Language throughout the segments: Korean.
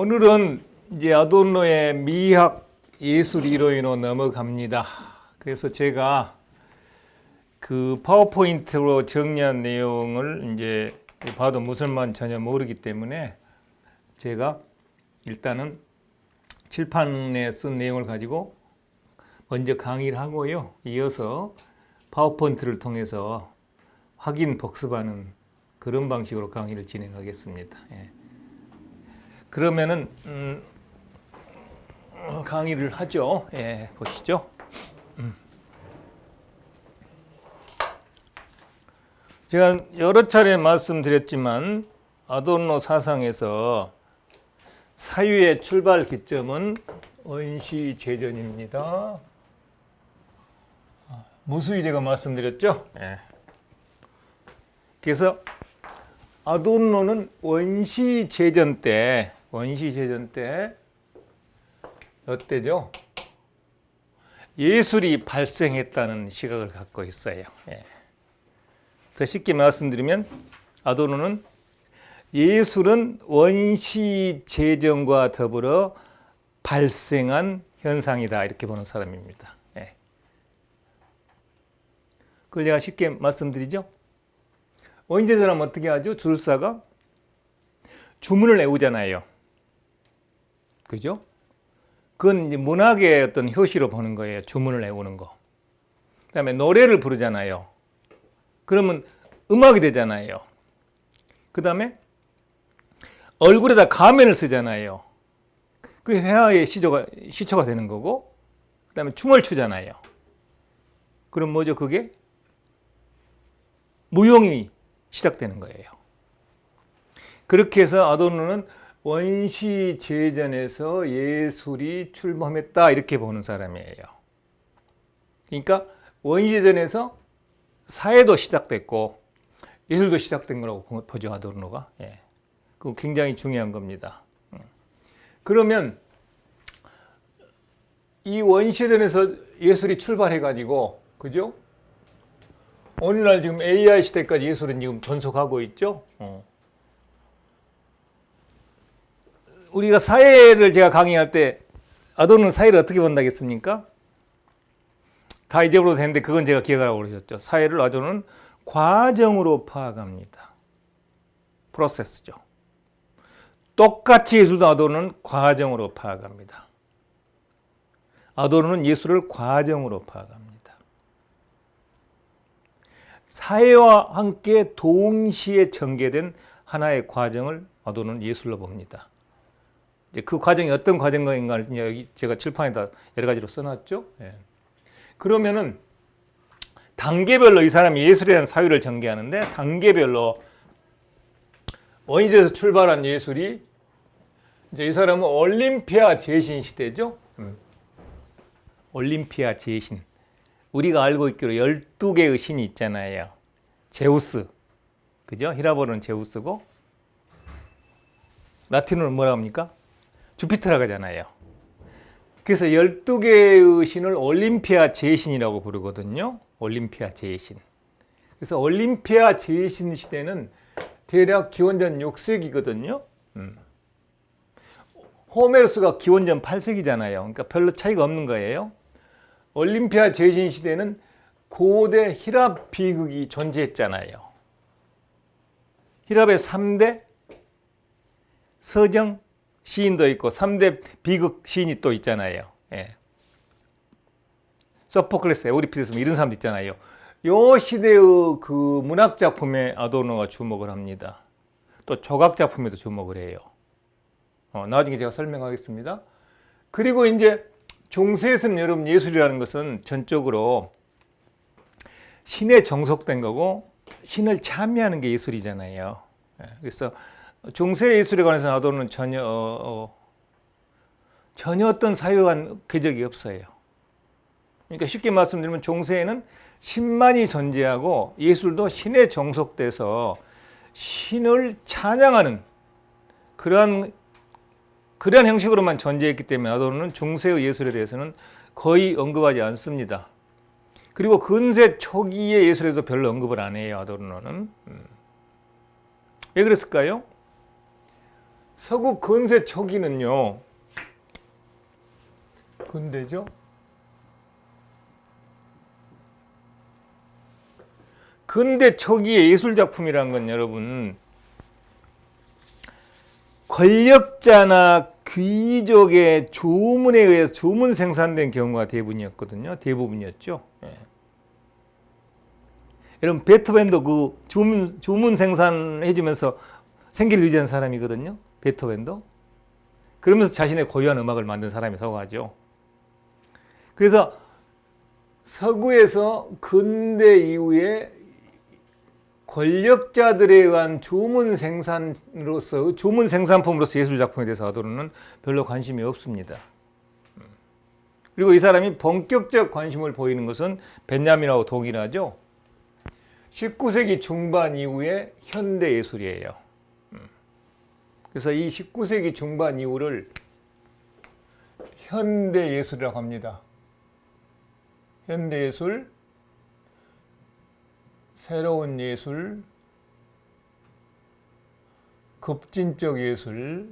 오늘은 이제 아도르노의 미학 예술 이론으로 넘어갑니다. 그래서 제가 그 파워포인트로 정리한 내용을 이제 봐도 무슨만 전혀 모르기 때문에 제가 일단은 칠판에 쓴 내용을 가지고 먼저 강의를 하고요. 이어서 파워포인트를 통해서 확인 복습하는 그런 방식으로 강의를 진행하겠습니다. 예. 그러면은 강의를 하죠. 예, 보시죠. 제가 여러 차례 말씀드렸지만 아도르노 사상에서 사유의 출발 기점은 원시제전입니다. 무수히 제가 말씀드렸죠. 예. 그래서 아도르노는 원시제전 때 어때죠? 예술이 발생했다는 시각을 갖고 있어요. 예. 더 쉽게 말씀드리면 아도르노는 예술은 원시제전과 더불어 발생한 현상이다 이렇게 보는 사람입니다. 예. 그걸 제가 쉽게 말씀드리죠. 원시제전하면 어떻게 하죠? 주술사가 주문을 외우잖아요. 그죠? 그건 이제 문학의 어떤 효시로 보는 거예요. 주문을 외우는 거. 그 다음에 노래를 부르잖아요. 그러면 음악이 되잖아요. 그 다음에 얼굴에다 가면을 쓰잖아요. 그게 회화의 시초가 되는 거고, 그 다음에 춤을 추잖아요. 그럼 뭐죠? 그게 무용이 시작되는 거예요. 그렇게 해서 아도르노는 원시제전에서 예술이 출범했다 이렇게 보는 사람이에요. 그러니까 원시제전에서 사회도 시작됐고 예술도 시작된 거라고 보죠, 아도르노가. 예. 그거 굉장히 중요한 겁니다. 그러면 이 원시제전에서 예술이 출발해가지고, 그죠? 오늘날 지금 AI 시대까지 예술은 지금 전속하고 있죠. 우리가 사회를 제가 강의할 때 아도르노는 사회를 어떻게 본다겠습니까? 다 잊어버려도 되는데 그건 제가 기억하라고 그러셨죠. 사회를 아도르노는 과정으로 파악합니다. 프로세스죠. 똑같이 예술도 아도르노는 과정으로 파악합니다. 아도르노는 예술을 과정으로 파악합니다. 사회와 함께 동시에 전개된 하나의 과정을 아도르노는 예술로 봅니다. 이제 그 과정이 어떤 과정인가를 여기 제가 칠판에다 여러 가지로 써놨죠. 예. 그러면은 단계별로 이 사람이 예술에 대한 사유를 전개하는데, 단계별로 원시에서 출발한 예술이 이제 이 사람은 올림피아 제신 시대죠. 올림피아 제신. 우리가 알고 있기로 12개의 신이 있잖아요. 제우스. 그죠? 히라보는 제우스고, 라틴어는 뭐라 합니까? 주피터라고 하잖아요. 그래서 12개의 신을 올림피아 제신이라고 부르거든요. 올림피아 제신. 그래서 올림피아 제신 시대는 대략 기원전 6세기거든요. 호메로스가 기원전 8세기잖아요. 그러니까 별로 차이가 없는 거예요. 올림피아 제신 시대는 고대 히랍 비극이 존재했잖아요. 히랍의 3대 서정 시인도 있고 3대 비극 시인이 또 있잖아요. 예. 소포클레스, 에우리피데스 이런 사람도 있잖아요. 요 시대의 그 문학 작품에 아도르노가 주목을 합니다. 또 조각 작품에도 주목을 해요. 나중에 제가 설명하겠습니다. 그리고 이제 중세에서는 여러분 예술이라는 것은 전적으로 신에 정속된 거고 신을 참여하는 게 예술이잖아요. 그래서 중세 예술에 관해서 아도르노는 전혀 어떤 사유한 궤적이 없어요. 그러니까 쉽게 말씀드리면 중세에는 신만이 존재하고 예술도 신에 정속돼서 신을 찬양하는 그러한 형식으로만 존재했기 때문에 아도르노는 중세의 예술에 대해서는 거의 언급하지 않습니다. 그리고 근세 초기의 예술에도 별로 언급을 안 해요, 아도르노는. 왜 그랬을까요? 서구 근세 초기는요, 근대죠? 근대 초기의 예술작품이란 건 여러분, 권력자나 귀족의 주문에 의해서 주문 생산된 경우가 대부분이었거든요. 대부분이었죠. 예. 여러분, 베토벤도 그 주문 생산해주면서 생계를 유지한 사람이거든요. 베토벤도. 그러면서 자신의 고유한 음악을 만든 사람이 서구하죠. 그래서 서구에서 근대 이후에 권력자들에 의한 주문 생산품으로서 예술 작품에 대해서 아도르는 별로 관심이 없습니다. 그리고 이 사람이 본격적 관심을 보이는 것은 벤자민하고 동일하죠. 19세기 중반 이후의 현대 예술이에요. 그래서 이 19세기 중반 이후를 현대 예술이라고 합니다. 현대 예술, 새로운 예술, 급진적 예술,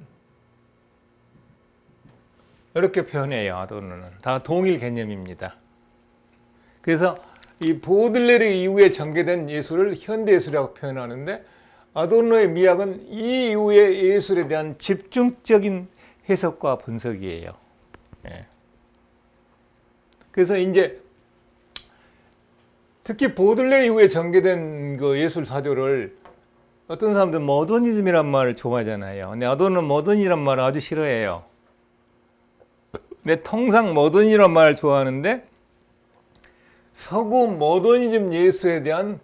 이렇게 표현해요. 아도르는 다 동일 개념입니다. 그래서 이 보들레르 이후에 전개된 예술을 현대 예술이라고 표현하는데, 아도르노의 미학은 이 이후의 예술에 대한 집중적인 해석과 분석이에요. 예. 그래서 이제 특히 보들레르 이후에 전개된 그 예술 사조를 어떤 사람들은 모더니즘이란 말을 좋아하잖아요. 근데 아도르는 모더니즘이란 말을 아주 싫어해요. 근데 통상 모더니즘이란 말을 좋아하는데, 서구 모더니즘 예술에 대한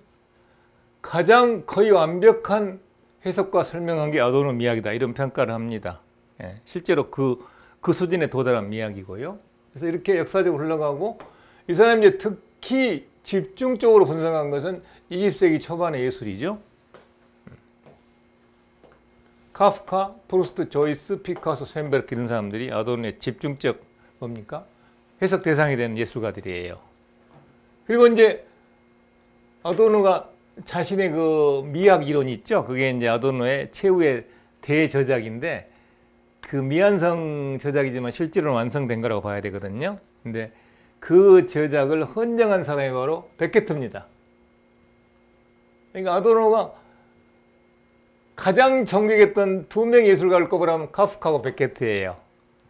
가장 거의 완벽한 해석과 설명한 게 아도르노 미학이다, 이런 평가를 합니다. 예, 실제로 그 수준에 도달한 미학이고요. 그래서 이렇게 역사적으로 흘러가고, 이 사람이 이제 특히 집중적으로 분석한 것은 20세기 초반의 예술이죠. 카프카, 프루스트, 조이스, 피카소, 쇤베르크 이런 사람들이 아도르노의 집중적 뭡니까? 해석 대상이 되는 예술가들이에요. 그리고 이제 아도르노가 자신의 그 미학 이론이 있죠. 그게 이제 아도르노의 최후의 대저작인데, 그 미완성 저작이지만 실제로는 완성된 거라고 봐야 되거든요. 근데 그 저작을 헌정한 사람이 바로 베케트입니다. 그러니까 아도르노가 가장 존경했던 두 명의 예술가를 꼽으라면 카프카하고 베케트예요.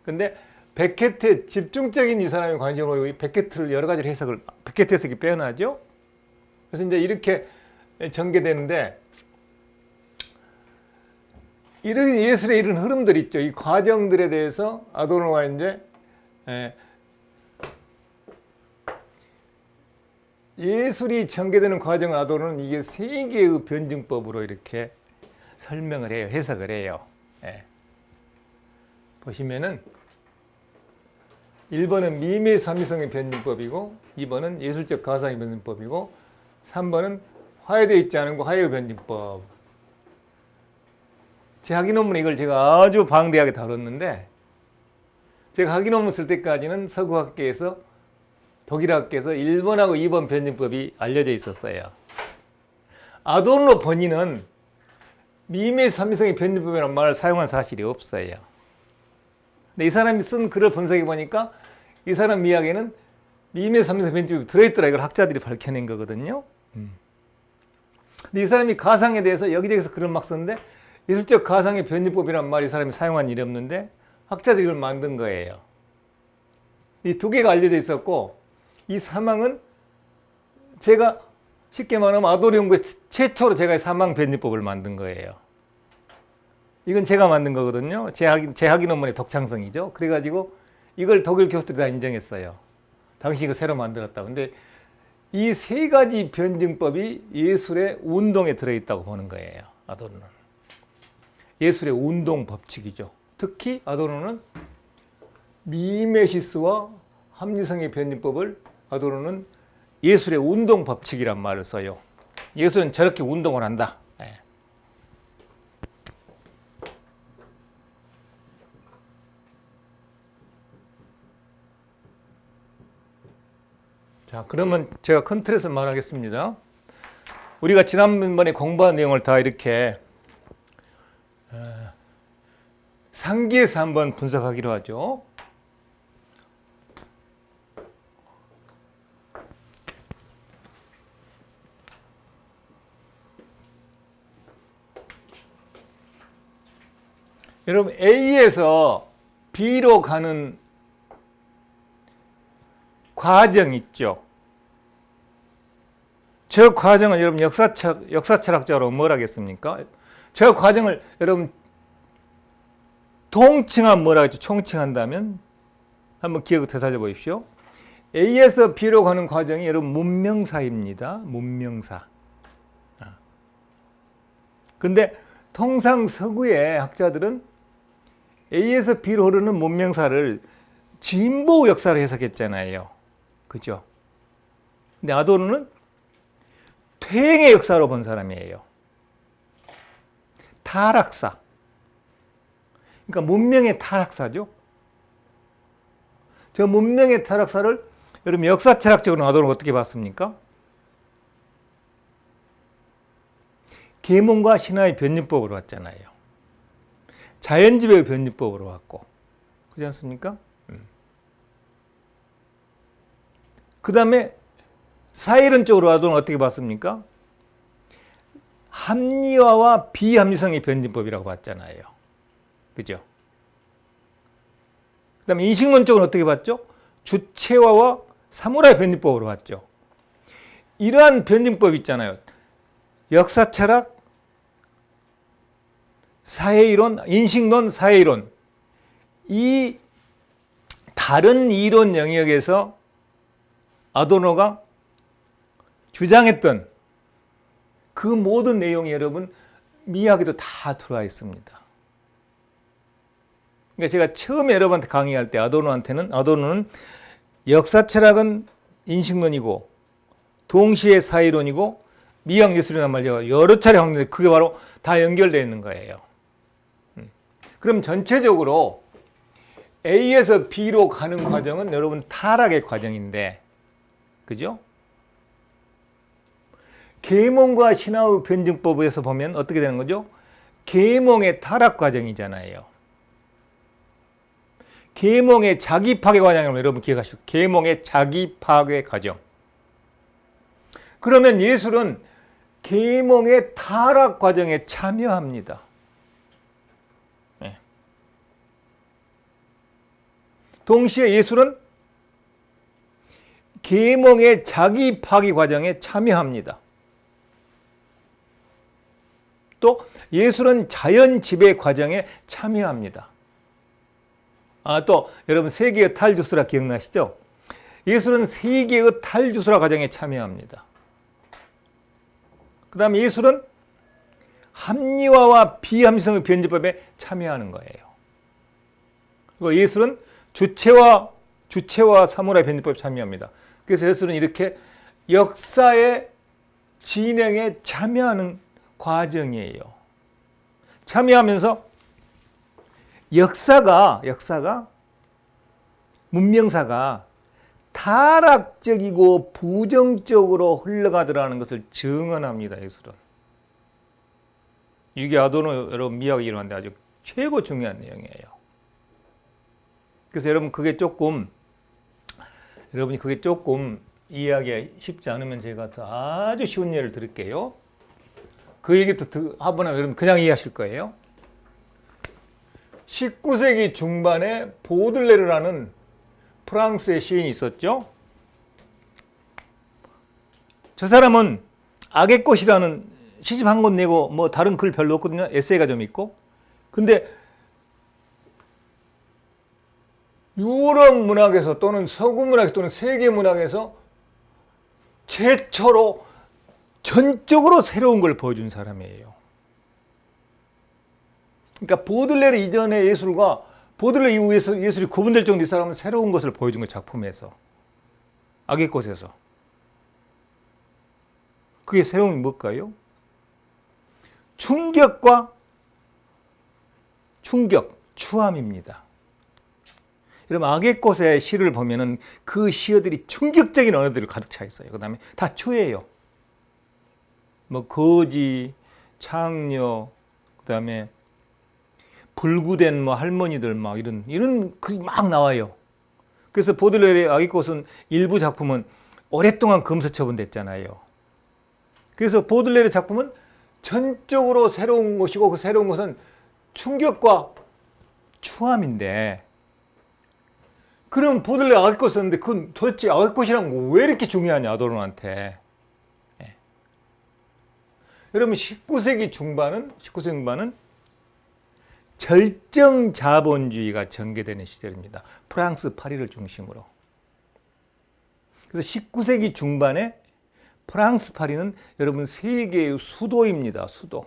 근데 베케트의 집중적인 이 사람의 관심을 보이고, 베케트를 여러 가지로 베케트 해석이 빼어나죠. 그래서 이제 이렇게 전개되는데, 이런 예술의 이런 흐름들 있죠. 이 과정들에 대해서 아도르노가 이제 예술이 전개되는 과정을 아도르노는 이게 세 개의 변증법으로 이렇게 설명을 해요. 해석을 해요. 보시면은 1번은 미매 삼위성의 변증법이고, 2번은 예술적 가상의 변증법이고, 3번은 화해되어 있지 않은 화해의 변증법. 제 학위 논문에 이걸 제가 아주 방대하게 다뤘는데, 제가 학위 논문 쓸 때까지는 서구학계에서, 독일학계에서 1번하고 2번 변증법이 알려져 있었어요. 아도르노 본인은 미매 삼위성의 변증법이라는 말을 사용한 사실이 없어요. 근데 이 사람이 쓴 글을 분석해 보니까 이 사람 미학에는 미매 삼위성 변증법이 들어있더라. 이걸 학자들이 밝혀낸 거거든요. 근데 이 사람이 가상에 대해서 여기저기서 글을 막 썼는데, 예술적 가상의 변증법이란 말이 이 사람이 사용한 일이 없는데 학자들이 이걸 만든 거예요. 이 두 개가 알려져 있었고, 이 사망은 제가 쉽게 말하면 아도르 연구에 최초로 제가 사망 변증법을 만든 거예요. 이건 제가 만든 거거든요. 제 학위 논문의 독창성이죠. 그래가지고 이걸 독일 교수들이 다 인정했어요. 당시 이거 새로 만들었다. 근데 이 세 가지 변증법이 예술의 운동에 들어있다고 보는 거예요. 아도르노는. 예술의 운동 법칙이죠. 특히 아도르노는 미메시스와 합리성의 변증법을 아도르노는 예술의 운동 법칙이란 말을 써요. 예술은 저렇게 운동을 한다. 자, 그러면 제가 큰 틀에서 말하겠습니다. 우리가 지난번에 공부한 내용을 다 이렇게 상기에서 한번 분석하기로 하죠. 여러분 A에서 B로 가는 과정 있죠. 저 과정을 여러분 역사철학적으로 뭐라 하겠습니까? 저 과정을 여러분 통칭하면 뭐라 하죠? 총칭한다면 한번 기억을 되살려 보십시오. A에서 B로 가는 과정이 여러분 문명사입니다. 문명사. 근데 통상 서구의 학자들은 A에서 B로 흐르는 문명사를 진보 역사를 해석했잖아요. 그죠? 근데 아도르는 퇴행의 역사로 본 사람이에요. 타락사. 그러니까 문명의 타락사죠. 저 문명의 타락사를 여러분 역사철학적으로 아도르는 어떻게 봤습니까? 계몽과 신화의 변증법으로 왔잖아요. 자연지배의 변증법으로 왔고. 그렇지 않습니까? 그 다음에 사이론적으로 아도르는 어떻게 봤습니까? 합리화와 비합리성의 변증법이라고 봤잖아요. 그죠? 그 다음에 인식론적으로 어떻게 봤죠? 주체화와 사무라이 변증법으로 봤죠. 이러한 변증법 있잖아요. 역사철학, 사회이론, 인식론, 사회이론. 이 다른 이론 영역에서 아도르노가 주장했던 그 모든 내용이 여러분 미학에도 다 들어와 있습니다. 그러니까 제가 처음에 여러분한테 강의할 때 아도르노는 역사철학은 인식론이고 동시에 사회론이고 미학예술이란 말 제가 여러 차례 확인했는데 그게 바로 다 연결되어 있는 거예요. 그럼 전체적으로 A에서 B로 가는 과정은 여러분 타락의 과정인데, 그죠? 계몽과 신화의 변증법에서 보면 어떻게 되는 거죠? 계몽의 타락 과정이잖아요. 계몽의 자기 파괴 과정이라면 여러분 기억하시고, 계몽의 자기 파괴 과정. 그러면 예술은 계몽의 타락 과정에 참여합니다. 네. 동시에 예술은 계몽의 자기 파괴 과정에 참여합니다. 또 예술은 자연 지배 과정에 참여합니다. 또 여러분 세계의 탈주스라 기억나시죠? 예술은 세계의 탈주스라 과정에 참여합니다. 그 다음에 예술은 합리화와 비합리성의 변증법에 참여하는 거예요. 그리고 예술은 주체와 사무라이 변증법에 참여합니다. 그래서 예술은 이렇게 역사의 진행에 참여하는 과정이에요. 참여하면서 역사가 문명사가 타락적이고 부정적으로 흘러가더라는 것을 증언합니다. 예술은. 이게 아도르노 여러분 미학이 이루는데 아주 최고 중요한 내용이에요. 그래서 여러분이 그게 조금 이해하기 쉽지 않으면 제가 아주 쉬운 예를 드릴게요. 그 얘기부터 한번 하면 여러분 그냥 이해하실 거예요. 19세기 중반에 보들레르라는 프랑스의 시인이 있었죠. 저 사람은 악의 꽃이라는 시집 한 권 내고 뭐 다른 글 별로 없거든요. 에세이가 좀 있고. 근데 유럽 문학에서 또는 서구 문학 또는 세계 문학에서 최초로 전적으로 새로운 걸 보여준 사람이에요. 그러니까 보들레르 이전의 예술과 보들레르 이후 예술이 구분될 정도 이 사람은 새로운 것을 보여준 거 작품에서. 악의 꽃에서. 그게 새로운 게 뭘까요? 추함입니다. 여러분 악의 꽃의 시를 보면은 그 시어들이 충격적인 언어들이 가득 차 있어요. 그 다음에 다 추해요. 뭐 거지, 창녀, 그 다음에 불구된 뭐 할머니들 막 이런 글이 막 나와요. 그래서 보들레르의 아기꽃은 일부 작품은 오랫동안 검사 처분됐잖아요. 그래서 보들레르 작품은 전적으로 새로운 것이고 그 새로운 것은 충격과 추함인데, 그럼 보들레르 아기꽃 썼는데 그건 도대체 아기꽃이란 왜 이렇게 중요하냐 아도르노한테. 예. 여러분 19세기 중반은 절정 자본주의가 전개되는 시절입니다. 프랑스 파리를 중심으로. 그래서 19세기 중반에 프랑스 파리는 여러분 세계의 수도입니다. 수도.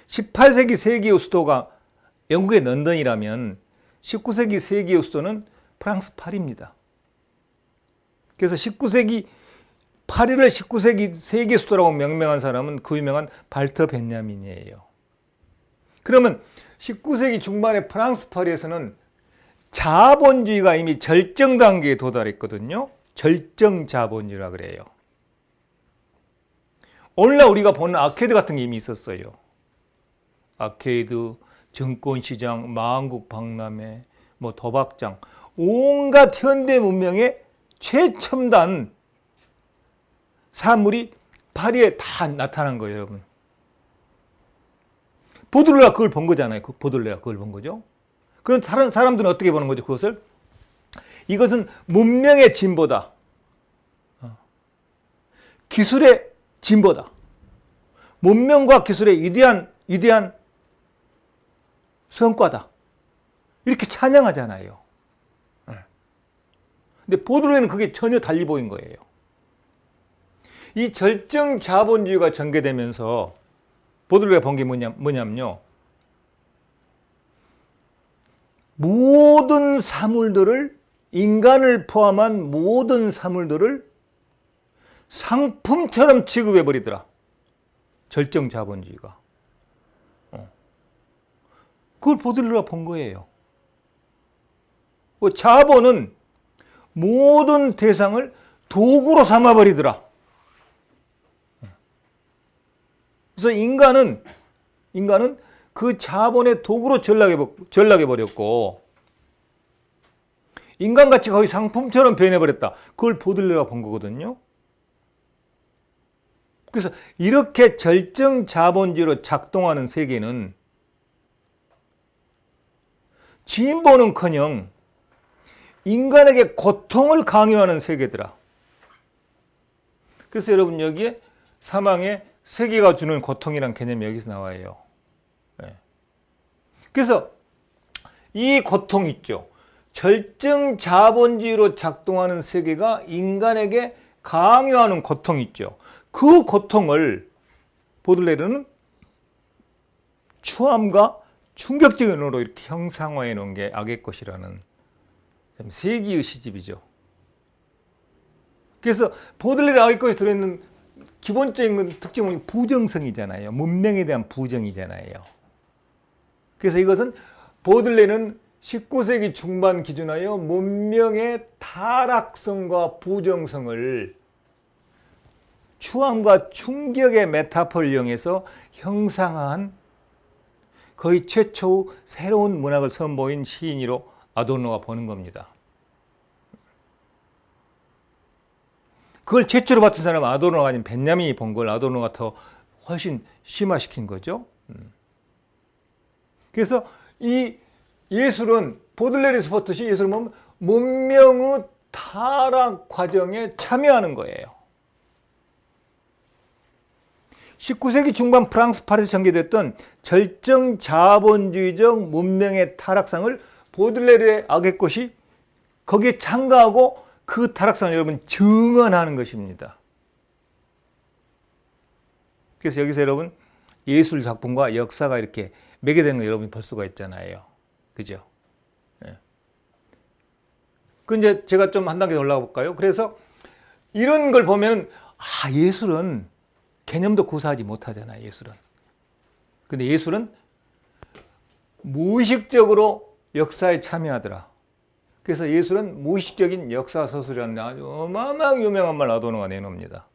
18세기 세계의 수도가 영국의 런던이라면 19세기 세계의 수도는 프랑스 파리입니다. 그래서 19세기 파리를 19세기 세계 수도라고 명명한 사람은 그 유명한 발터 벤야민이에요. 그러면 19세기 중반의 프랑스 파리에서는 자본주의가 이미 절정 단계에 도달했거든요. 절정 자본주의라 그래요. 오늘날 우리가 보는 아케이드 같은 게 이미 있었어요. 아케이드, 증권시장, 만국 박람회, 뭐 도박장, 온갖 현대 문명의 최첨단 사물이 파리에 다 나타난 거예요, 여러분. 보들레가 그걸 본 거잖아요. 보들레가 그걸 본 거죠. 그런 다른 사람들은 어떻게 보는 거죠, 그것을? 이것은 문명의 진보다. 기술의 진보다. 문명과 기술의 위대한 성과다. 이렇게 찬양하잖아요. 근데 보들레는 그게 전혀 달리 보인 거예요. 이 절정 자본주의가 전개되면서 보들레가 본 게 뭐냐면요. 모든 사물들을, 인간을 포함한 모든 사물들을 상품처럼 취급해버리더라. 절정 자본주의가. 그걸 보들레가 본 거예요. 자본은 모든 대상을 도구로 삼아버리더라. 그래서 인간은 그 자본의 도구로 전락해버렸고, 인간같이 거의 상품처럼 변해버렸다. 그걸 보들레가 본 거거든요. 그래서 이렇게 절정 자본주의로 작동하는 세계는 진보는커녕 인간에게 고통을 강요하는 세계더라. 그래서 여러분 여기에 사망의 세계가 주는 고통이란 개념이 여기서 나와요. 네. 그래서 이 고통 있죠. 절정 자본주의로 작동하는 세계가 인간에게 강요하는 고통 있죠. 그 고통을 보들레르는 추함과 충격적인 언어로 이렇게 형상화해 놓은 게 악의 꽃이라는 세기의 시집이죠. 그래서 보들레르 악의 꽃이 들어있는 기본적인 특징은 부정성이잖아요. 문명에 대한 부정이잖아요. 그래서 이것은 보들레르는 19세기 중반 기준하여 문명의 타락성과 부정성을 추함과 충격의 메타포를 이용해서 형상화한 거의 최초의 새로운 문학을 선보인 시인으로 아도르노가 보는 겁니다. 그걸 최초로 맡은 사람은 아도르노가 아닌 벤야민이 본 걸 아도르노가 더 훨씬 심화시킨 거죠. 그래서 이 예술은 보들레르에서 봤듯이 예술은 보면 문명의 타락 과정에 참여하는 거예요. 19세기 중반 프랑스 파리에서 전개됐던 절정 자본주의적 문명의 타락상을 보들레르의 악의 꽃이 거기에 참가하고 그 타락상을 여러분 증언하는 것입니다. 그래서 여기서 여러분 예술 작품과 역사가 이렇게 매개되는 걸 여러분이 볼 수가 있잖아요. 그죠? 네. 그 이제 제가 좀 한 단계 올라가 볼까요? 그래서 이런 걸 보면은 예술은 개념도 구사하지 못하잖아요. 예술은. 근데 예술은 무의식적으로 역사에 참여하더라. 그래서 예술은 무의식적인 역사 서술이라는 아주 어마어마하게 유명한 말 아도르노가 내놓습니다.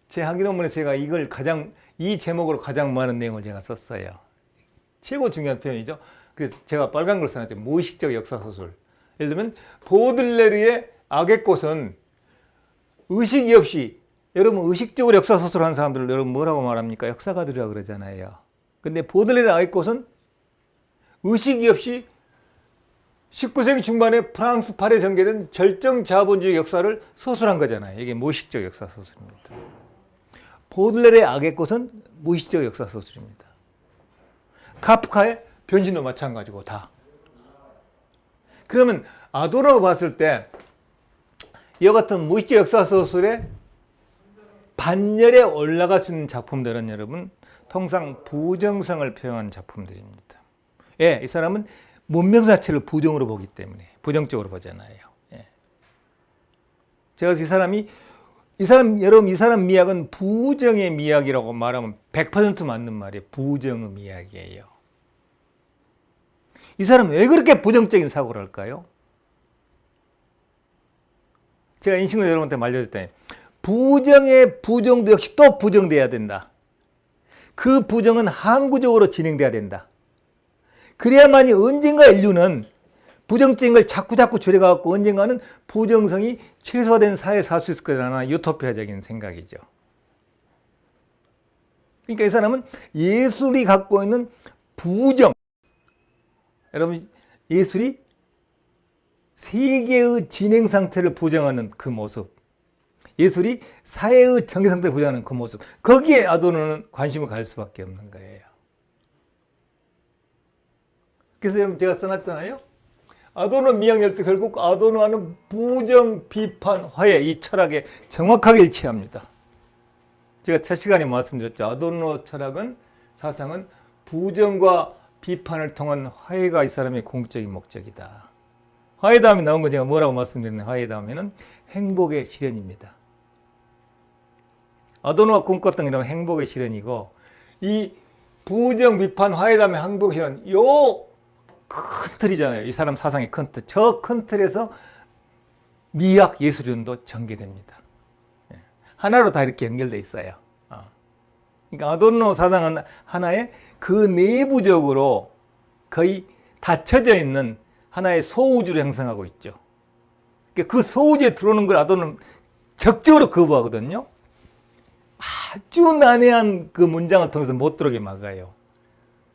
제 학위 논문에 제가 이 제목으로 가장 많은 내용을 제가 썼어요. 최고 중요한 표현이죠. 그래서 제가 빨간 걸 써놨죠. 무의식적 역사소설. 예를 들면 보들레르의 악의 꽃은 의식이 없이, 여러분 의식적으로 역사소설 한 사람들을 여러분 뭐라고 말합니까? 역사가들이라고 그러잖아요. 근데 보들레르의 악의 꽃은 의식이 없이 19세기 중반에 프랑스 파리에 전개된 절정 자본주의 역사를 소설한 거잖아요. 이게 무의식적 역사소설입니다. 보들레르의 악의 꽃은 무의식적 역사소설입니다. 카프카의 변신도 마찬가지고 다. 그러면 아도르노가 봤을 때 이와 같은 무의식적 역사소설의 반열에 올라갈 수 있는 작품들은 여러분 통상 부정성을 표현한 작품들입니다. 예, 이 사람은 문명 자체를 부정으로 보기 때문에 부정적으로 보잖아요. 예. 제가 여러분 이 사람 미학은 부정의 미학이라고 말하면 100% 맞는 말이에요. 부정의 미학이에요. 이 사람은 왜 그렇게 부정적인 사고를 할까요? 제가 인식을 여러분한테 말려줬더니 부정의 부정도 역시 또 부정돼야 된다. 그 부정은 항구적으로 진행돼야 된다. 그래야만이 언젠가 인류는 부정적인 걸 자꾸 줄여가고 언젠가는 부정성이 최소화된 사회에 살 수 있을 거라는 유토피아적인 생각이죠. 그러니까 이 사람은 예술이 갖고 있는 부정, 여러분 예술이 세계의 진행 상태를 부정하는 그 모습, 예술이 사회의 전개 상태를 부정하는 그 모습, 거기에 아도르노는 관심을 가질 수밖에 없는 거예요. 그래서 여러분 제가 써놨잖아요. 아도르노 미학 열두 결국 아도르노와는 부정, 비판, 화해 이 철학에 정확하게 일치합니다. 제가 첫 시간에 말씀드렸죠. 아도르노 철학은 사상은 부정과 비판을 통한 화해가 이 사람의 공적인 목적이다. 화해 다음에 나온 거 제가 뭐라고 말씀드렸나요? 화해 다음에는 행복의 실현입니다. 아도르노가 꿈꿨던 게 행복의 실현이고 이 부정, 비판, 화해 다음에 행복의 실현 요 큰 틀이잖아요. 이 사람 사상의 큰 틀. 저 큰 틀에서 미학 예술론도 전개됩니다. 하나로 다 이렇게 연결되어 있어요. 그러니까 아도르노 사상은 하나의 그 내부적으로 거의 닫혀져 있는 하나의 소우주를 형성하고 있죠. 그 소우주에 들어오는 걸 아도르노는 적극적으로 거부하거든요. 아주 난해한 그 문장을 통해서 못 들어오게 막아요.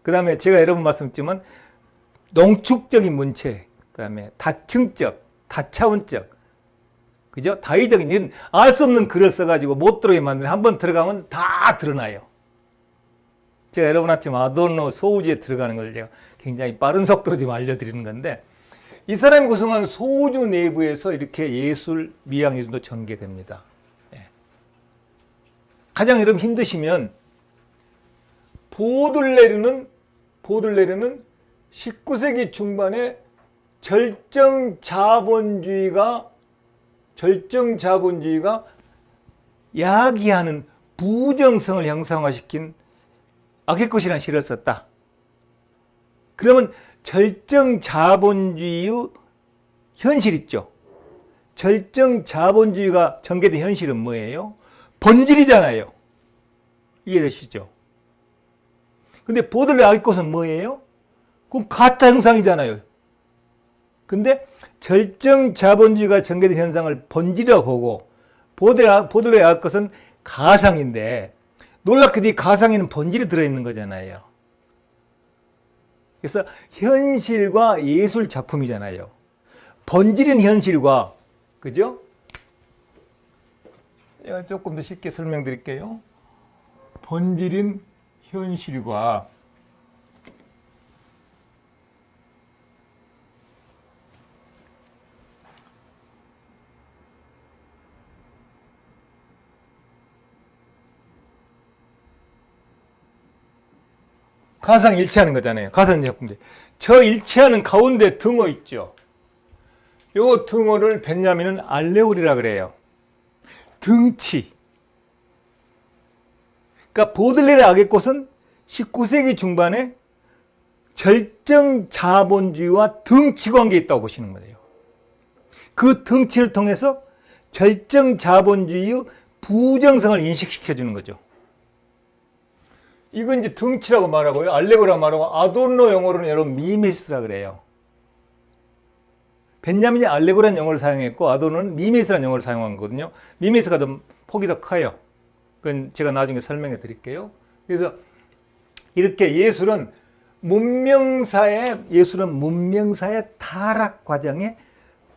그 다음에 제가 여러 번 말씀드렸지만 농축적인 문체, 그 다음에 다층적, 다차원적, 그죠? 다의적인 이런 알 수 없는 글을 써가지고 못 들어오게 만드는, 한번 들어가면 다 드러나요. 제가 여러분한테 아도르노 소우주에 들어가는 걸 제가 굉장히 빠른 속도로 지금 알려드리는 건데, 이 사람이 구성한 소우주 내부에서 이렇게 예술, 미학 예술도 전개됩니다. 가장 여러분 힘드시면 보들레르는 19세기 중반에 절정 자본주의가 야기하는 부정성을 형상화시킨 악의 꽃이라는 시를 썼다. 그러면 절정 자본주의의 현실 있죠. 절정 자본주의가 전개된 현실은 뭐예요? 본질이잖아요. 이해되시죠? 근데 보들레르의 악의 꽃은 뭐예요? 그건 가짜 형상이잖아요. 근데 절정 자본주의가 전개된 현상을 본질이라고 보고 보들레르의 악의 꽃은 가상인데 놀랍게도 이 가상에는 본질이 들어있는 거잖아요. 그래서 현실과 예술 작품이잖아요. 본질인 현실과, 그죠? 제가 조금 더 쉽게 설명드릴게요. 본질인 현실과 가상 일치하는 거잖아요. 가상 작품들. 저 일치하는 가운데 등호 있죠. 요 등호를 벤야민은 알레고리라 그래요. 등치. 그러니까 보들레르의 악의 꽃은 19세기 중반에 절정 자본주의와 등치 관계에 있다고 보시는 거예요. 그 등치를 통해서 절정 자본주의의 부정성을 인식시켜 주는 거죠. 이건 이제 덩치라고 말하고요. 알레고라고 말하고 아도노 영어로는 여러분 미메시스라 그래요. 벤자민이 알레고라는 영어를 사용했고 아도노는 미메시스라는 영어를 사용한 거거든요. 미메시스가 좀 폭이 더 커요. 그건 제가 나중에 설명해 드릴게요. 그래서 이렇게 예술은 문명사의 타락 과정에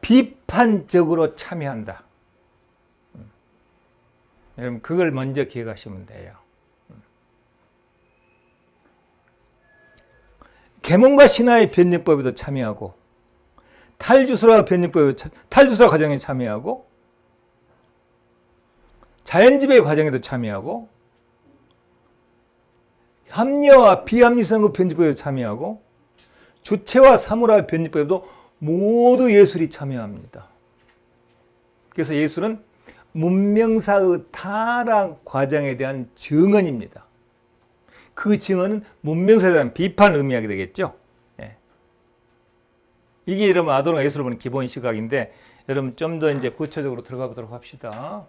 비판적으로 참여한다. 여러분 그걸 먼저 기억하시면 돼요. 계몽과 신화의 변증법에도 참여하고 탈주술화 과정에 참여하고 자연지배 과정에도 참여하고 합리화와 비합리성의 변증법에도 참여하고 주체와 사물화의 변증법에도 모두 예술이 참여합니다. 그래서 예술은 문명사의 타락 과정에 대한 증언입니다. 그 증언은 문명사에 대한 비판을 의미하게 되겠죠. 예. 이게 여러분 아도노가 예술을 보는 기본 시각인데 여러분 좀 더 이제 구체적으로 들어가 보도록 합시다.